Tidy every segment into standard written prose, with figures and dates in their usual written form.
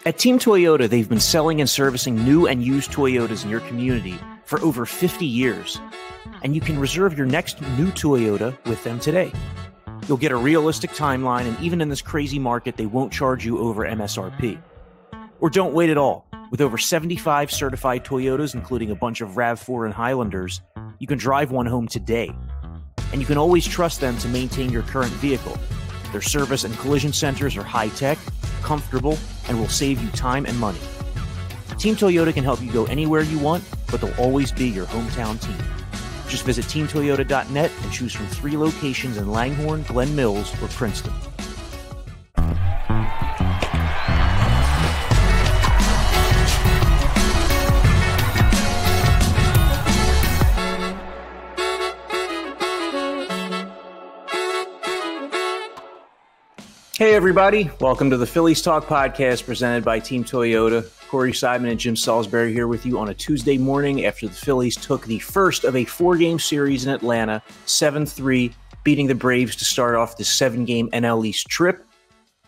At Team Toyota, they've been selling and servicing new and used Toyotas in your community for over 50 years. And you can reserve your next new Toyota with them today. You'll get a realistic timeline, and even in this crazy market, they won't charge you over MSRP. Or don't wait at all. With over 75 certified Toyotas, including a bunch of RAV4 and Highlanders, you can drive one home today. And you can always trust them to maintain your current vehicle. Their service and collision centers are high-tech, comfortable, and will save you time and money. Team Toyota can help you go anywhere you want, but they'll always be your hometown team. Just visit teamtoyota.net and choose from 3 locations in Langhorne, Glen Mills, or Princeton. Hey everybody, welcome to the Phillies Talk podcast presented by Team Toyota. Corey Seidman and Jim Salisbury here with you on a Tuesday morning after the Phillies took the first of a 4-game series in Atlanta, 7-3, beating the Braves to start off the 7-game NL East trip.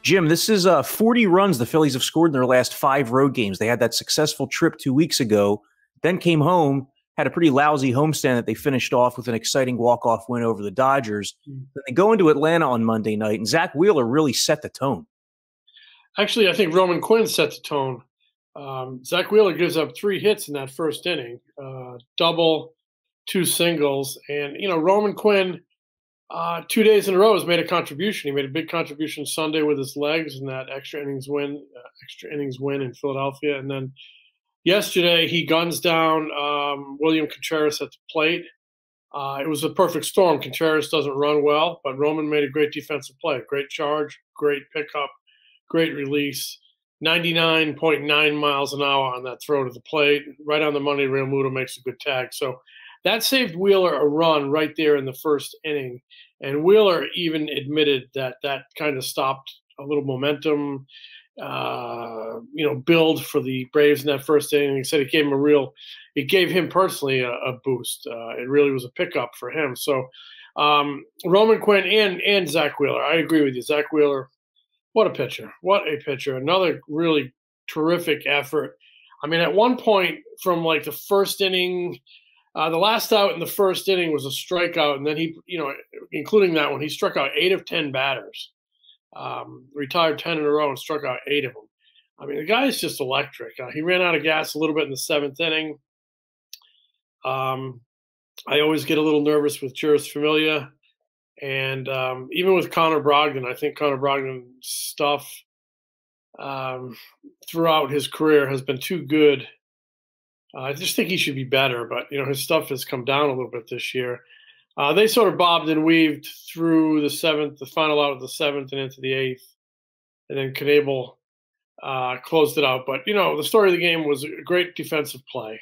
Jim, this is 40 runs the Phillies have scored in their last 5 road games. They had that successful trip 2 weeks ago, then came home, had a pretty lousy homestand that they finished off with an exciting walk-off win over the Dodgers. Then they go into Atlanta on Monday night, and Zack Wheeler really set the tone. Actually, I think Roman Quinn set the tone. Zack Wheeler gives up 3 hits in that first inning, double, 2 singles. And, Roman Quinn, 2 days in a row has made a contribution. He made a big contribution Sunday with his legs in that extra innings win in Philadelphia. And then yesterday, he guns down William Contreras at the plate. It was a perfect storm. Contreras doesn't run well, but Roman made a great defensive play. Great charge, great pickup, great release. 99.9 miles an hour on that throw to the plate. Right on the money, Real Muto makes a good tag. So that saved Wheeler a run right there in the first inning. And Wheeler even admitted that kind of stopped a little momentum build for the Braves in that first inning. He said it gave him personally a boost. It really was a pickup for him. So Roman Quinn and Zack Wheeler, I agree with you. Zack Wheeler, what a pitcher. What a pitcher. Another really terrific effort. I mean, at one point from like the first inning, the last out in the first inning was a strikeout. And then he, including that one, he struck out 8 of 10 batters. Retired 10 in a row and struck out 8 of them. I mean, the guy is just electric. He ran out of gas a little bit in the 7th inning. I always get a little nervous with Juris Familia. And even with Connor Brogdon, I think Connor Brogdon's stuff throughout his career has been too good. I just think he should be better, but, his stuff has come down a little bit this year. They sort of bobbed and weaved through the 7th, the final out of the 7th and into the 8th. And then Knebel closed it out. But, the story of the game was a great defensive play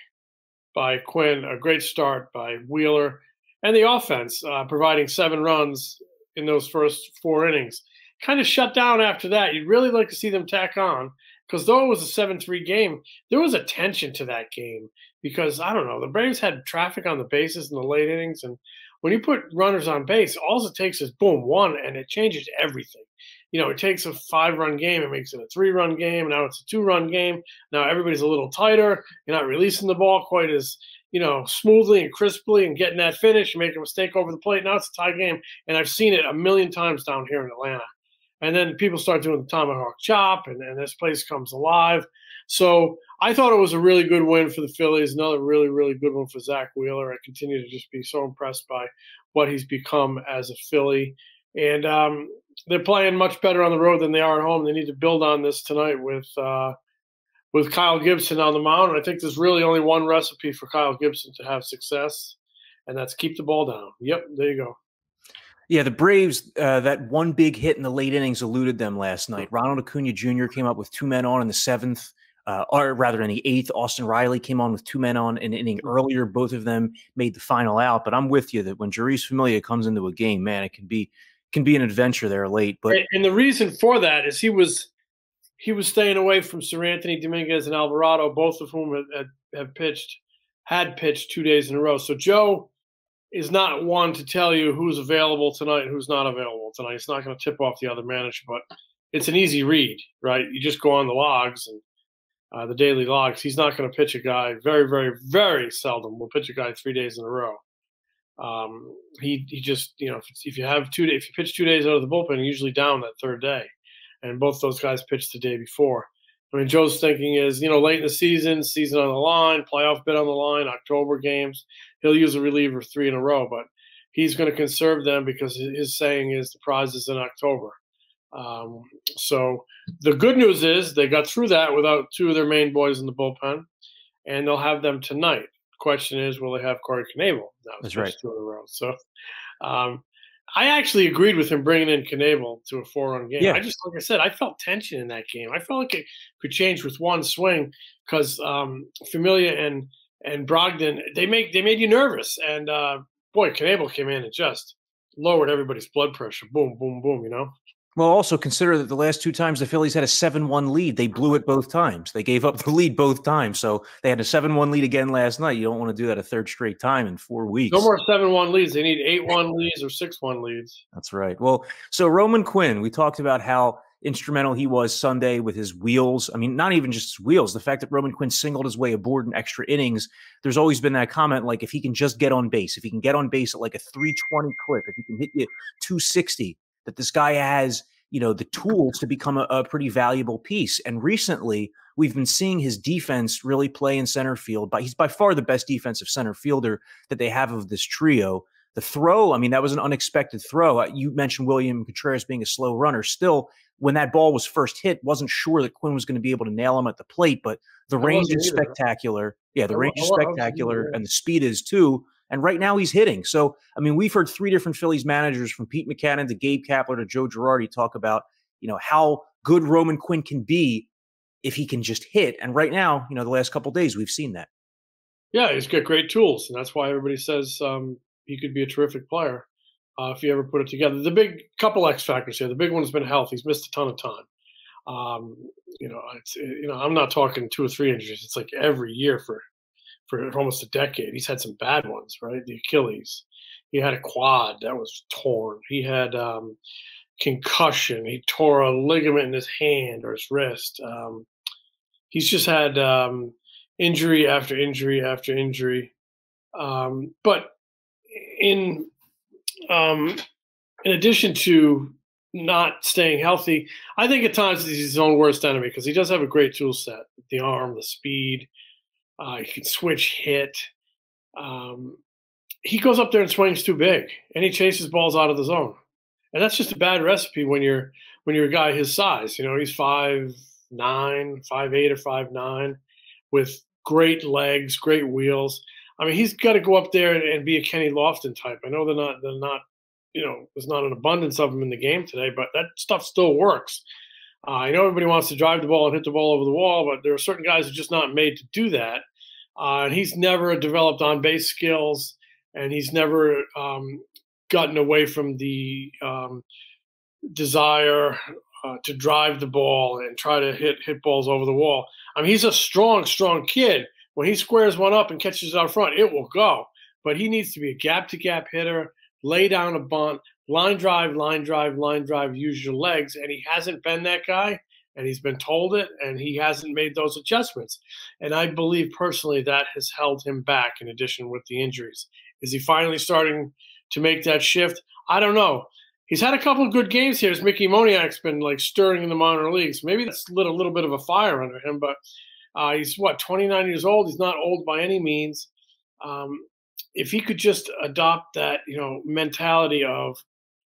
by Quinn, a great start by Wheeler, and the offense providing 7 runs in those first 4 innings. Kind of shut down after that. You'd really like to see them tack on because though it was a 7-3 game, there was a tension to that game because, I don't know, the Braves had traffic on the bases in the late innings, and when you put runners on base, all it takes is, boom, 1, and it changes everything. It takes a 5-run game, it makes it a 3-run game, now it's a 2-run game. Now everybody's a little tighter. You're not releasing the ball quite as, smoothly and crisply and getting that finish. You make a mistake over the plate, now it's a tie game. And I've seen it a million times down here in Atlanta. And then people start doing the tomahawk chop, and this place comes alive. So I thought it was a really good win for the Phillies, another really, really good one for Zack Wheeler. I continue to just be so impressed by what he's become as a Philly. And they're playing much better on the road than they are at home. They need to build on this tonight with Kyle Gibson on the mound. And I think there's really only one recipe for Kyle Gibson to have success, and that's keep the ball down. Yep, there you go. Yeah, the Braves, that one big hit in the late innings eluded them last night. Ronald Acuna Jr. came up with 2 men on in the 7th, or rather in the 8th. Austin Riley came on with 2 men on an inning earlier. Both of them made the final out. But I'm with you that when Juris Familia comes into a game, man, it can be an adventure there late. But and the reason for that is he was staying away from Sir Anthony Dominguez and Alvarado, both of whom had pitched 2 days in a row. So Joe is not one to tell you who's available tonight and who's not available tonight. He's not going to tip off the other manager, but it's an easy read, right? You just go on the logs and the daily logs. He's not going to pitch a guy. Very, very, very seldom will pitch a guy 3 days in a row. He just, if you pitch 2 days out of the bullpen, you're usually down that third day, and both those guys pitched the day before. I mean, Joe's thinking is, late in the season on the line, playoff bid on the line, October games, he'll use a reliever 3 in a row, but he's going to conserve them because his saying is the prize is in October. So the good news is they got through that without 2 of their main boys in the bullpen, and they'll have them tonight. Question is, will they have Corey Knebel? That's right. 2 in a row. So I actually agreed with him bringing in Knebel to a 4-run game. Yeah. Like I said, I felt tension in that game. I felt like it could change with one swing because Familia and Brogdon, they made you nervous. And boy, Knebel came in and just lowered everybody's blood pressure. Boom, boom, boom. Well, also consider that the last 2 times the Phillies had a 7-1 lead, they blew it both times. They gave up the lead both times. So they had a 7-1 lead again last night. You don't want to do that a third straight time in 4 weeks. No more 7-1 leads. They need 8-1 leads or 6-1 leads. That's right. Well, so Roman Quinn, we talked about how instrumental he was Sunday with his wheels. I mean, not even just his wheels. The fact that Roman Quinn singled his way aboard in extra innings, there's always been that comment, like if he can just get on base, if he can get on base at like a 320 clip, if he can hit you 260, that this guy has, the tools to become a pretty valuable piece. And recently, we've been seeing his defense really play in center field. But he's by far the best defensive center fielder that they have of this trio. The throw, I mean, that was an unexpected throw. You mentioned William Contreras being a slow runner. Still, when that ball was first hit, wasn't sure that Quinn was going to be able to nail him at the plate. But the range is spectacular. Yeah, the range is spectacular, and the speed is too. And right now he's hitting. So, I mean, we've heard 3 different Phillies managers, from Pete Mackanin to Gabe Kapler to Joe Girardi, talk about, how good Roman Quinn can be if he can just hit. And right now, the last couple of days, we've seen that. Yeah, he's got great tools. And that's why everybody says he could be a terrific player if he ever put it together. The big couple X factors here. The big one has been health. He's missed a ton of time. I'm not talking 2 or 3 injuries. It's like every year for almost a decade. He's had some bad ones, right? The Achilles. He had a quad that was torn. He had concussion. He tore a ligament in his hand or his wrist. He's just had injury after injury after injury. But in addition to not staying healthy, I think at times he's his own worst enemy because he does have a great tool set. The arm, the speed. He can switch hit. He goes up there and swings too big, and he chases balls out of the zone. And that's just a bad recipe when you're a guy his size. He's 5'9", 5'8", or 5'9", with great legs, great wheels. I mean, he's got to go up there and be a Kenny Lofton type. I know they're not. There's not an abundance of them in the game today, but that stuff still works. I know everybody wants to drive the ball and hit the ball over the wall, but there are certain guys who are just not made to do that. And he's never developed on-base skills, and he's never gotten away from the desire to drive the ball and try to hit balls over the wall. I mean, he's a strong kid. When he squares one up and catches it out front, it will go. But he needs to be a gap-to-gap hitter, lay down a bunt, line drive, use your legs. And he hasn't been that guy, and he's been told it, and he hasn't made those adjustments. And I believe personally that has held him back in addition with the injuries. Is he finally starting to make that shift? I don't know. He's had a couple of good games here. As Mickey Moniak's been like stirring in the minor leagues. Maybe that's lit a little bit of a fire under him, but he's 29 years old. He's not old by any means. If he could just adopt that, mentality of,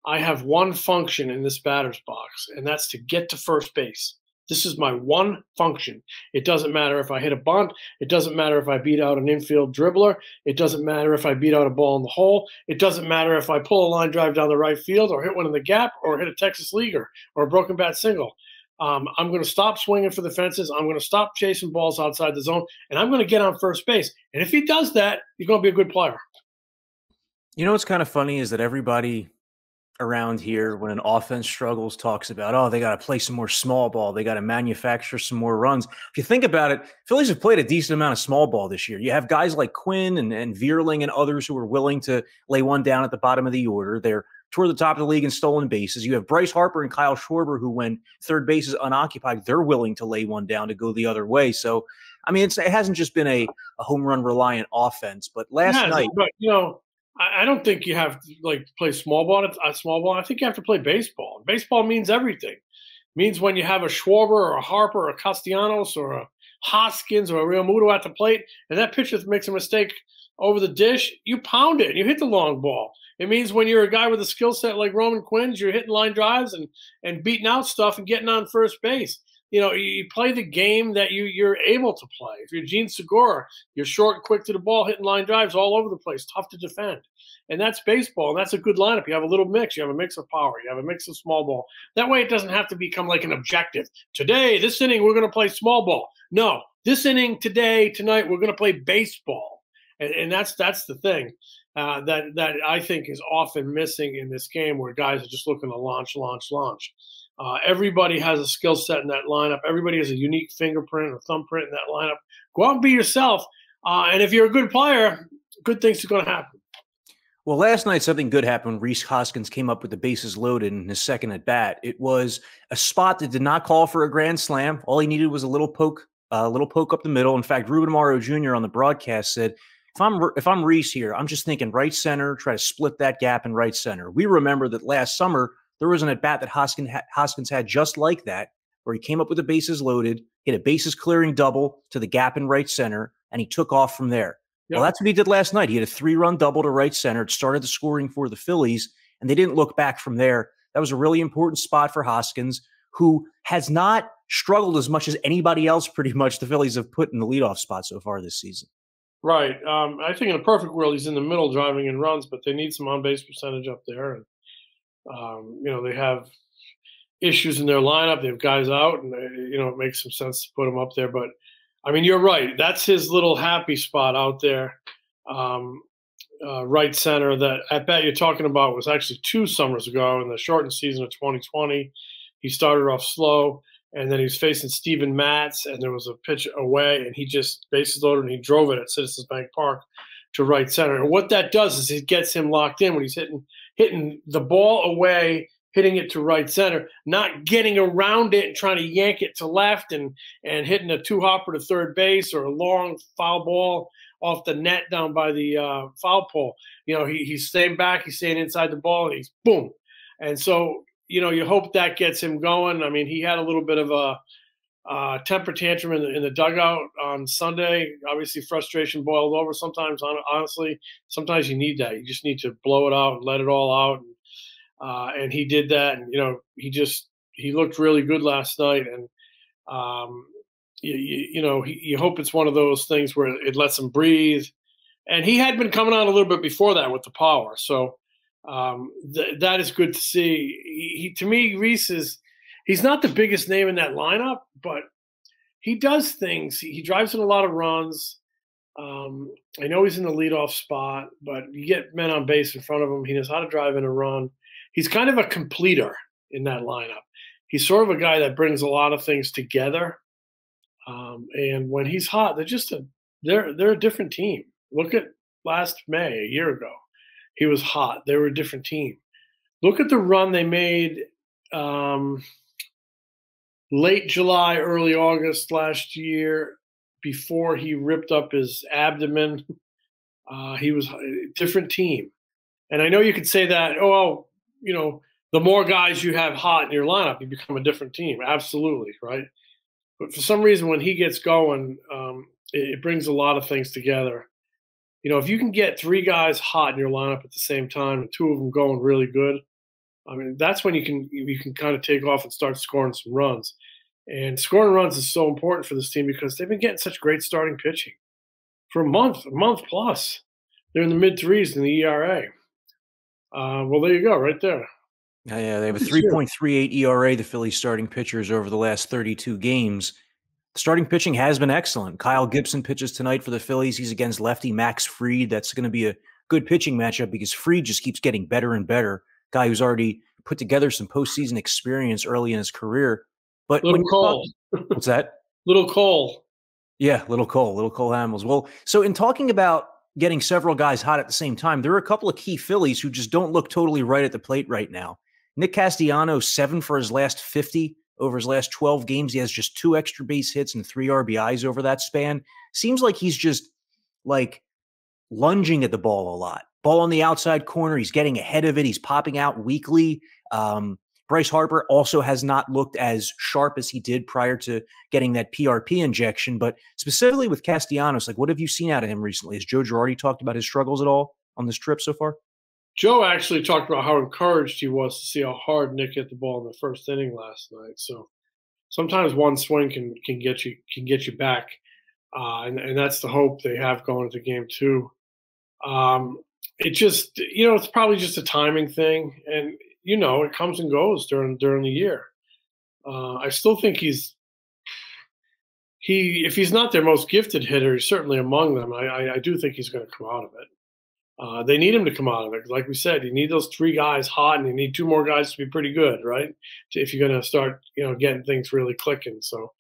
I have one function in this batter's box, and that's to get to first base. This is my one function. It doesn't matter if I hit a bunt. It doesn't matter if I beat out an infield dribbler. It doesn't matter if I beat out a ball in the hole. It doesn't matter if I pull a line drive down the right field or hit one in the gap or hit a Texas leaguer or a broken bat single. I'm going to stop swinging for the fences. I'm going to stop chasing balls outside the zone, and I'm going to get on first base. And if he does that, he's going to be a good player. What's kind of funny is that everybody around here, when an offense struggles, talks about, they got to play some more small ball. They got to manufacture some more runs. If you think about it, Phillies have played a decent amount of small ball this year. You have guys like Quinn and Vierling and others who are willing to lay one down at the bottom of the order. They're toward the top of the league in stolen bases. You have Bryce Harper and Kyle Schwarber, who, when third base is unoccupied, they're willing to lay one down to go the other way. So, I mean, it hasn't just been a home run reliant offense, but last night. But, I don't think you have to play small ball. I think you have to play baseball. Baseball means everything. It means when you have a Schwarber or a Harper or a Castellanos or a Hoskins or a Real Muto at the plate, and that pitcher makes a mistake over the dish, you pound it and you hit the long ball. It means when you're a guy with a skill set like Roman Quinn, you're hitting line drives and beating out stuff and getting on first base. You play the game that you're able to play. If you're Gene Segura, you're short, quick to the ball, hitting line drives all over the place, tough to defend. And that's baseball, and that's a good lineup. You have a little mix. You have a mix of power. You have a mix of small ball. That way it doesn't have to become like an objective. Today, this inning, we're going to play small ball. No, this inning, tonight, we're going to play baseball. And that's the thing that I think is often missing in this game, where guys are just looking to launch. Everybody has a skill set in that lineup. Everybody has a unique fingerprint or thumbprint in that lineup. Go out and be yourself. And if you're a good player, good things are going to happen. Well, last night, something good happened when Rhys Hoskins came up with the bases loaded in his second at bat. It was a spot that did not call for a grand slam. All he needed was a little poke up the middle. In fact, Ruben Amaro Jr. on the broadcast said, if I'm Rhys here, I'm just thinking right center, try to split that gap in right center. We remember that last summer, there was an at-bat that Hoskins had just like that, where he came up with the bases loaded, hit a bases clearing double to the gap in right center, and he took off from there. Yep. Well, that's what he did last night. He had a 3-run double to right center. It started the scoring for the Phillies, and they didn't look back from there. That was a really important spot for Hoskins, who has not struggled as much as anybody else pretty much the Phillies have put in the leadoff spot so far this season. Right. I think in a perfect world, he's in the middle driving in runs, but they need some on-base percentage up there. And, they have issues in their lineup. They have guys out, and, it makes some sense to put him up there. But, I mean, you're right. That's his little happy spot out there, right center. That at bat you're talking about was actually 2 summers ago in the shortened season of 2020. He started off slow, and then he was facing Steven Matz, and there was a pitch away, and he just bases loaded, and he drove it at Citizens Bank Park to right center. And what that does is it gets him locked in when he's hitting the ball away, hitting it to right center, not getting around it and trying to yank it to left and hitting a 2-hopper to third base or a long foul ball off the net down by the foul pole. He's staying back, he's staying inside the ball, and he's boom. And so, you hope that gets him going. I mean, he had a little bit of a temper tantrum in the dugout on Sunday. Obviously, frustration boiled over sometimes. Honestly, sometimes you need that. You just need to blow it out and let it all out. And he did that. And, he looked really good last night. And, you hope it's one of those things where it lets him breathe. And he had been coming on a little bit before that with the power. So that is good to see. To me, Rhys he's not the biggest name in that lineup, but he does things. He drives in a lot of runs. I know he's in the leadoff spot, but you get men on base in front of him. He knows how to drive in a run. He's kind of a completer in that lineup. He's sort of a guy that brings a lot of things together. And when he's hot, they're a different team. Look at last May, a year ago. He was hot. They were a different team. Look at the run they made late July, early August last year before he ripped up his abdomen. He was a different team. And I know you could say that, the more guys you have hot in your lineup, you become a different team. Absolutely, right? But for some reason, when he gets going, it brings a lot of things together. If you can get 3 guys hot in your lineup at the same time and 2 of them going really good, I mean, that's when you can kind of take off and start scoring some runs. And scoring runs is so important for this team because they've been getting such great starting pitching for a month plus. They're in the mid-3s in the ERA. Well, there you go, right there. Yeah, they have a 3.38 ERA, the Phillies starting pitchers, over the last 32 games. Starting pitching has been excellent. Kyle Gibson pitches tonight for the Phillies. He's against lefty Max Fried. That's going to be a good pitching matchup because Fried just keeps getting better and better. Guy who's already put together some postseason experience early in his career. But Little Cole. What's that? Little Cole. Yeah, Little Cole Hamels. Well, so in talking about getting several guys hot at the same time, there are a couple of key Phillies who just don't look totally right at the plate right now. Nick Castellanos, 7 for his last 50 over his last 12 games. He has just 2 extra base hits and 3 RBIs over that span. Seems like he's just like lunging at the ball a lot. Ball on the outside corner. He's getting ahead of it. He's popping out weakly. Bryce Harper also has not looked as sharp as he did prior to getting that PRP injection. But specifically with Castellanos, like, what have you seen out of him recently? Has Joe Girardi talked about his struggles at all on this trip so far? Joe actually talked about how encouraged he was to see how hard Nick hit the ball in the first inning last night. So sometimes one swing can get you back, and that's the hope they have going into game 2. It just, it's probably just a timing thing, and it comes and goes during the year. I still think if he's not their most gifted hitter, he's certainly among them. I do think he's going to come out of it. They need him to come out of it. Like we said, you need those 3 guys hot, and you need 2 more guys to be pretty good, right? If you're going to start, getting things really clicking. So,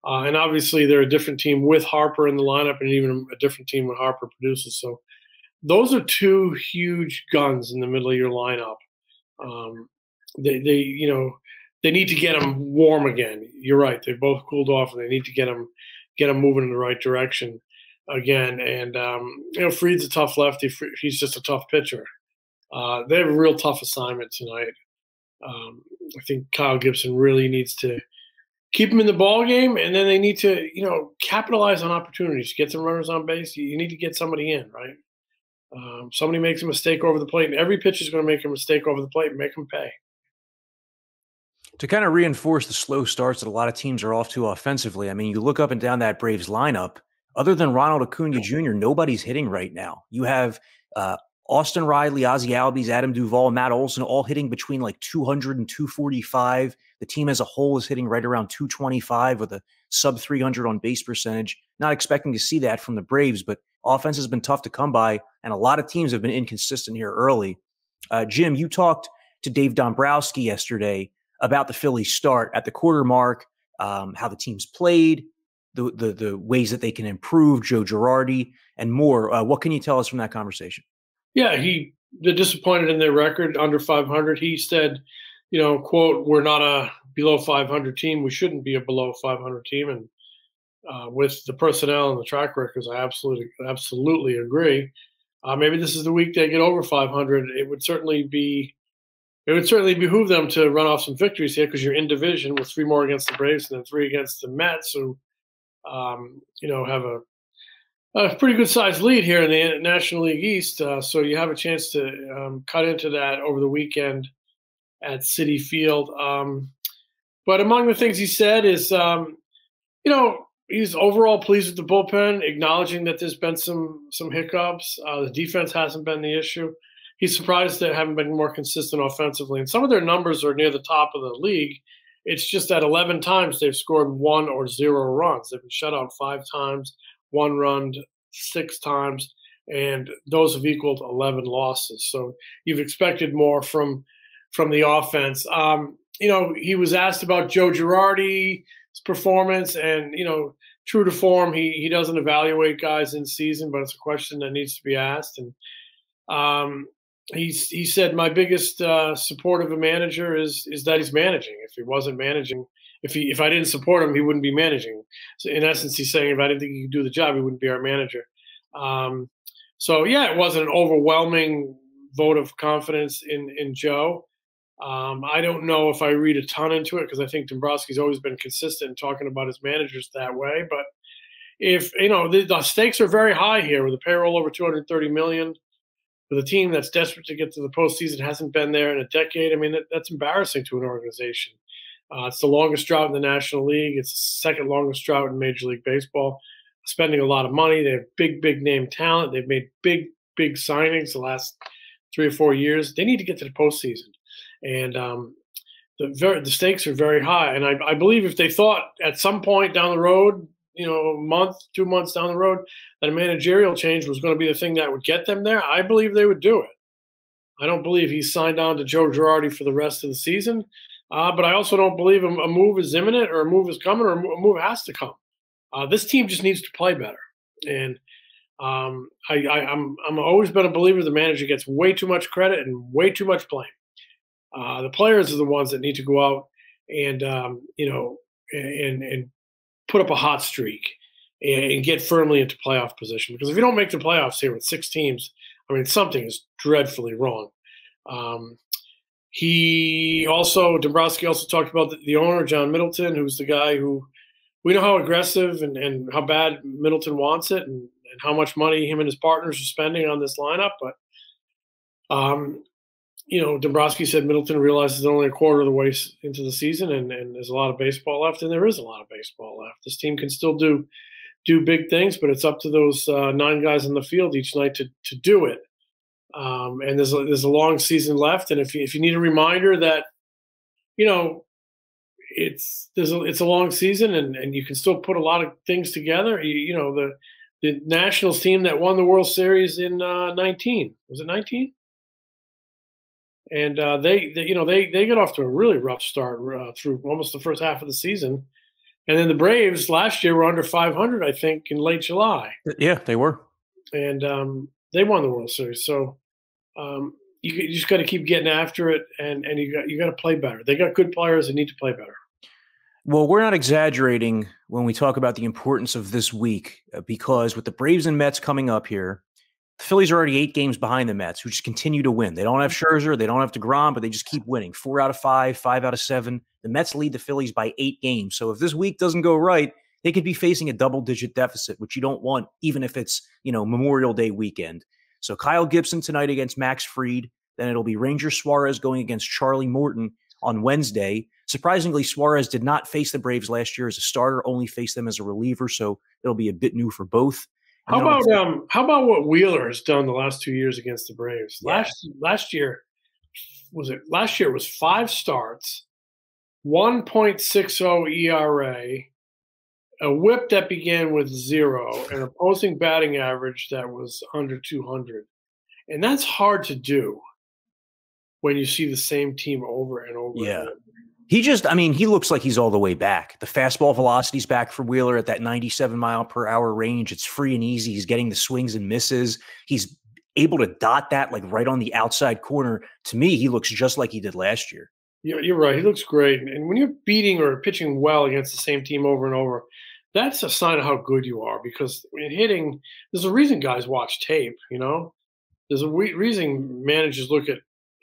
and obviously they're a different team with Harper in the lineup, and even a different team when Harper produces. So those are 2 huge guns in the middle of your lineup. They need to get them warm again. You're right. They both cooled off, and they need to get them moving in the right direction again. And Fried's a tough lefty. He's just a tough pitcher. They have a real tough assignment tonight. I think Kyle Gibson really needs to keep him in the ball game, and then they need to, capitalize on opportunities. Get some runners on base. You need to get somebody in, right? Somebody makes a mistake over the plate, and every pitcher is going to make a mistake over the plate and make them pay. To kind of reinforce the slow starts that a lot of teams are off to offensively, I mean, you look up and down that Braves lineup, other than Ronald Acuna Jr., nobody's hitting right now. You have Austin Riley, Ozzie Albies, Adam Duvall, Matt Olson all hitting between like 200 and 245. The team as a whole is hitting right around 225 with a sub 300 on base percentage. Not expecting to see that from the Braves, but offense has been tough to come by, and a lot of teams have been inconsistent here early. Jim, you talked to Dave Dombrowski yesterday about the Phillies start at the quarter mark, how the team's played, the ways that they can improve, Joe Girardi, and more. What can you tell us from that conversation? Yeah, they're disappointed in their record, under 500. He said, quote, "We're not a below 500 team. We shouldn't be a below 500 team." And with the personnel and the track records, I absolutely agree. Maybe this is the week they get over 500. It would certainly behoove them to run off some victories here, because you're in division with 3 more against the Braves and then 3 against the Mets, who have a pretty good sized lead here in the National League East. So you have a chance to cut into that over the weekend at Citi Field. But among the things he said is, he's overall pleased with the bullpen, acknowledging that there's been some hiccups. The defense hasn't been the issue. He's surprised they haven't been more consistent offensively. And some of their numbers are near the top of the league. It's just that 11 times they've scored 1 or 0 runs. They've been shut out 5 times, 1 run 6 times, and those have equaled 11 losses. So you've expected more from the offense. He was asked about Joe Girardi's performance, and, true to form, he doesn't evaluate guys in season, but it's a question that needs to be asked. And he said, "My biggest support of a manager is that he's managing. If he wasn't managing, if I didn't support him, he wouldn't be managing." So in essence, he's saying if I didn't think he could do the job, he wouldn't be our manager. So yeah, it wasn't an overwhelming vote of confidence in Joe. I don't know if I read a ton into it, because I think Dombrowski's always been consistent in talking about his managers that way. But if the stakes are very high here, with a payroll over $230 million. With a team that's desperate to get to the postseason, hasn't been there in a decade. I mean, that's embarrassing to an organization. It's the longest drought in the National League. It's the 2nd longest drought in Major League Baseball. Spending a lot of money. They have big name talent. They've made big signings the last 3 or 4 years. They need to get to the postseason. And the stakes are very high. And I believe if they thought at some point down the road, a month, 2 months down the road, that a managerial change was going to be the thing that would get them there, I believe they would do it. I don't believe he's signed on to Joe Girardi for the rest of the season, but I also don't believe a move is imminent, or a move is coming, or a move has to come. This team just needs to play better. And I'm always been a believer the manager gets way too much credit and way too much blame. The players are the ones that need to go out and and put up a hot streak and get firmly into playoff position. Because if you don't make the playoffs here with 6 teams, I mean, something is dreadfully wrong. Dombrowski also talked about the owner, John Middleton, who's the guy who we know how aggressive and how bad Middleton wants it and how much money him and his partners are spending on this lineup. But, Dombrowski said Middleton realizes they're only a quarter of the way into the season and there's a lot of baseball left, and there is a lot of baseball left. This team can still do big things, but it's up to those 9 guys in the field each night to do it. And there's a long season left, and if you need a reminder that, it's a long season and you can still put a lot of things together. The Nationals team that won the World Series in 19, was it 19? And they got off to a really rough start through almost the first half of the season. And then the Braves last year were under 500, I think, in late July. Yeah, they were. And they won the World Series. So you just got to keep getting after it, and you got to play better. They got good players and need to play better. Well, we're not exaggerating when we talk about the importance of this week because with the Braves and Mets coming up here, the Phillies are already 8 games behind the Mets, who just continue to win. They don't have Scherzer, they don't have DeGrom, but they just keep winning. 4 out of 5, 5 out of 7. The Mets lead the Phillies by 8 games. So if this week doesn't go right, they could be facing a double-digit deficit, which you don't want, even if it's Memorial Day weekend. So Kyle Gibson tonight against Max Fried. Then it'll be Ranger Suarez going against Charlie Morton on Wednesday. Surprisingly, Suarez did not face the Braves last year as a starter, only faced them as a reliever, so it'll be a bit new for both. How about what Wheeler has done the last 2 years against the Braves? Yeah. Last year was 5 starts, 1.60 ERA, a WHIP that began with 0, and opposing batting average that was under 200. And that's hard to do when you see the same team over and over. Yeah. And over. He looks like he's all the way back. The fastball velocity's back for Wheeler at that 97 mile per hour range. It's free and easy. He's getting the swings and misses. He's able to dot that like right on the outside corner. To me, he looks just like he did last year. You're right. He looks great. And when you're beating or pitching well against the same team over and over, that's a sign of how good you are. Because in hitting, there's a reason guys watch tape, There's a reason managers look at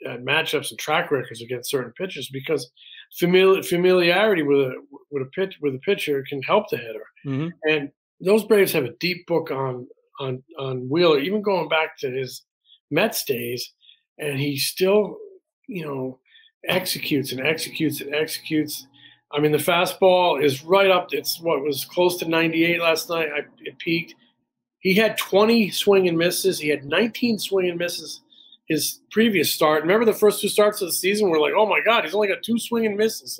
matchups and track records against certain pitchers, because familiarity with a pitcher can help the hitter. Mm-hmm. And those Braves have a deep book on Wheeler, even going back to his Mets days, and he still, executes and executes and executes. I mean, the fastball is right up. It's what was close to 98 last night. It peaked. He had 20 swing and misses. He had 19 swing and misses his previous start. Remember the first 2 starts of the season were like, oh my God, he's only got 2 swing and misses.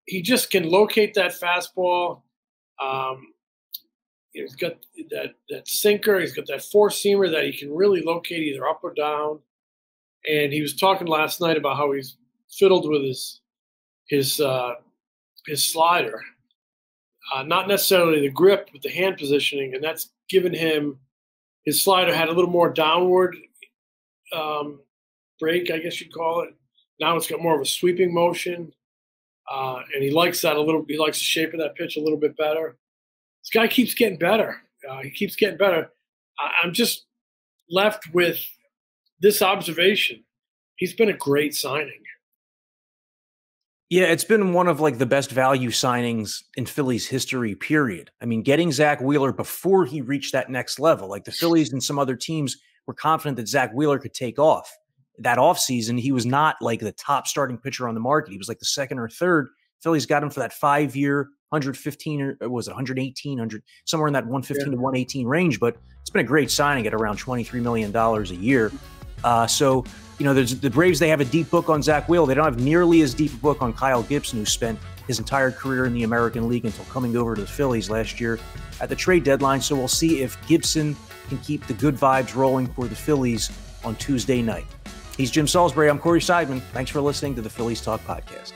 He just can locate that fastball. He's got that sinker. He's got that 4-seamer that he can really locate either up or down. And he was talking last night about how he's fiddled with his slider. Not necessarily the grip, but the hand positioning, and that's given him his slider had a little more downward break, I guess you'd call it. Now it's got more of a sweeping motion, and he likes that a little. He likes the shape of that pitch a little bit better. This guy keeps getting better. He keeps getting better. I'm just left with this observation. He's been a great signing. Yeah, it's been one of the best value signings in Phillies history, period. I mean, getting Zack Wheeler before he reached that next level, like the Phillies and some other teams were confident that Zack Wheeler could take off. That offseason, he was not like the top starting pitcher on the market. He was like the 2nd or 3rd. Phillies got him for that 5-year, 115 or was it 118, somewhere in that 115 to 118 range. But it's been a great signing at around $23 million a year. There's the Braves, they have a deep book on Zack Wheeler. They don't have nearly as deep a book on Kyle Gibson, who spent his entire career in the American League until coming over to the Phillies last year at the trade deadline. So we'll see if Gibson can keep the good vibes rolling for the Phillies on Tuesday night. He's Jim Salisbury. I'm Corey Seidman. Thanks for listening to the Phillies Talk podcast.